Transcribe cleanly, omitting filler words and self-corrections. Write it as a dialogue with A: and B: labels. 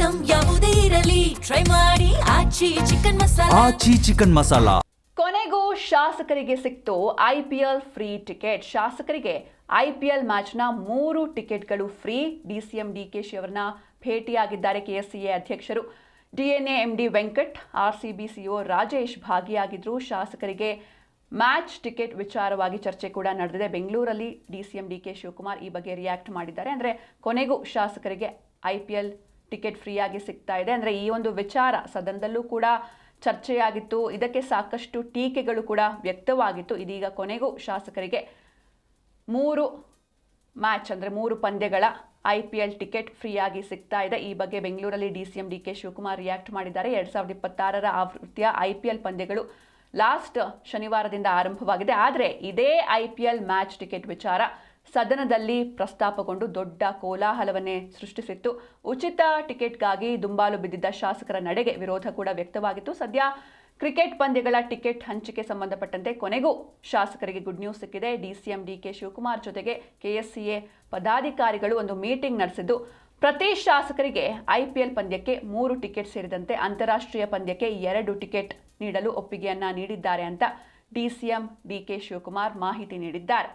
A: Item ಯಾವುದೇ ಇರಲಿ try ಮಾಡಿ ಆಚಿ ಚಿಕನ್ ಮಸಾಲಾ.
B: ಕೊನೆಗೂ ಶಾಸಕರಿಗೆ ಸಿಕ್ತು ಐಪಿಎಲ್ ಫ್ರೀ ಟಿಕೆಟ್. ಶಾಸಕರಿಗೆ ಐಪಿಎಲ್ ಮ್ಯಾಚ್ನ 3 ಟಿಕೆಟ್ಗಳು ಫ್ರೀ. ಡಿಸಿಎಂ ಡಿಕೆಶಿ ಅವರನ್ನ ಭೇಟಿಯಾಗಿದ್ದಾರೆ ಕೆಎಸ್ಸಿಎ ಅಧ್ಯಕ್ಷರು. DNA MD Venkat, RCB CEO Rajesh ಭಾಗಿಯಾಗಿದ್ರು. ಶಾಸಕರಿಗೆ ಮ್ಯಾಚ್ ಟಿಕೆಟ್ ವಿಚಾರವಾಗಿ ಚರ್ಚೆ ಕೂಡ ನಡೆದಿದೆ. ಬೆಂಗಳೂರಲ್ಲಿ ಡಿಸಿಎಂ ಡಿಕೆ ಶಿವಕುಮಾರ್ ಈ ಬಗ್ಗೆ ರಿಯಾಕ್ಟ್ ಮಾಡಿದ್ದಾರೆ. ಅಂದರೆ ಕೊನೆಗೂ ಶಾಸಕರಿಗೆ ಐಪಿಎಲ್ ಟಿಕೆಟ್ ಫ್ರೀಯಾಗಿ ಸಿಗ್ತಾ ಇದೆ. ಅಂದರೆ ಈ ಒಂದು ವಿಚಾರ ಸದನದಲ್ಲೂ ಕೂಡ ಚರ್ಚೆಯಾಗಿತ್ತು. ಇದಕ್ಕೆ ಸಾಕಷ್ಟು ಟೀಕೆಗಳು ಕೂಡ ವ್ಯಕ್ತವಾಗಿತ್ತು. ಇದೀಗ ಕೊನೆಗೂ ಶಾಸಕರಿಗೆ 3 ಮ್ಯಾಚ್ ಅಂದರೆ 3 ಪಂದ್ಯಗಳ ಐಪಿಎಲ್ ಟಿಕೆಟ್ ಫ್ರೀಯಾಗಿ ಸಿಗ್ತಾ ಇದೆ. ಈ ಬಗ್ಗೆ ಬೆಂಗಳೂರಲ್ಲಿ ಡಿಸಿಎಂ ಡಿಕೆ ಶಿವಕುಮಾರ್ ರಿಯಾಕ್ಟ್ ಮಾಡಿದ್ದಾರೆ. 2026ರ ಆವೃತ್ತಿಯ ಐಪಿಎಲ್ ಪಂದ್ಯಗಳು ಲಾಸ್ಟ್ ಶನಿವಾರದಿಂದ ಆರಂಭವಾಗಿದೆ. ಆದರೆ ಇದೇ ಐಪಿಎಲ್ ಮ್ಯಾಚ್ ಟಿಕೆಟ್ ವಿಚಾರ ಸದನದಲ್ಲಿ ಪ್ರಸ್ತಾಪಗೊಂಡು ದೊಡ್ಡ ಕೋಲಾಹಲವನ್ನೇ ಸೃಷ್ಟಿಸಿತ್ತು. ಉಚಿತ ಟಿಕೆಟ್ಗಾಗಿ ದುಂಬಾಲು ಬಿದ್ದಿದ್ದ ಶಾಸಕರ ನಡೆಗೆ ವಿರೋಧ ಕೂಡ ವ್ಯಕ್ತವಾಗಿತ್ತು. ಸದ್ಯ ಕ್ರಿಕೆಟ್ ಪಂದ್ಯಗಳ ಟಿಕೆಟ್ ಹಂಚಿಕೆ ಸಂಬಂಧಪಟ್ಟಂತೆ ಕೊನೆಗೂ ಶಾಸಕರಿಗೆ ಗುಡ್ ನ್ಯೂಸ್ ಸಿಕ್ಕಿದೆ. ಡಿಸಿಎಂ ಡಿಕೆ ಶಿವಕುಮಾರ್ ಜೊತೆಗೆ ಕೆಎಸ್ಸಿಎ ಪದಾಧಿಕಾರಿಗಳು ಒಂದು ಮೀಟಿಂಗ್ ನಡೆಸಿದ್ದು ಪ್ರತಿ ಶಾಸಕರಿಗೆ ಐಪಿಎಲ್ ಪಂದ್ಯಕ್ಕೆ 3 ಟಿಕೆಟ್ ಸೇರಿದಂತೆ ಅಂತಾರಾಷ್ಟ್ರೀಯ ಪಂದ್ಯಕ್ಕೆ 2 ಟಿಕೆಟ್ ನೀಡಲು ಒಪ್ಪಿಗೆಯನ್ನ ನೀಡಿದ್ದಾರೆ ಅಂತ ಡಿಸಿಎಂ ಡಿಕೆ ಶಿವಕುಮಾರ್ ಮಾಹಿತಿ ನೀಡಿದ್ದಾರೆ.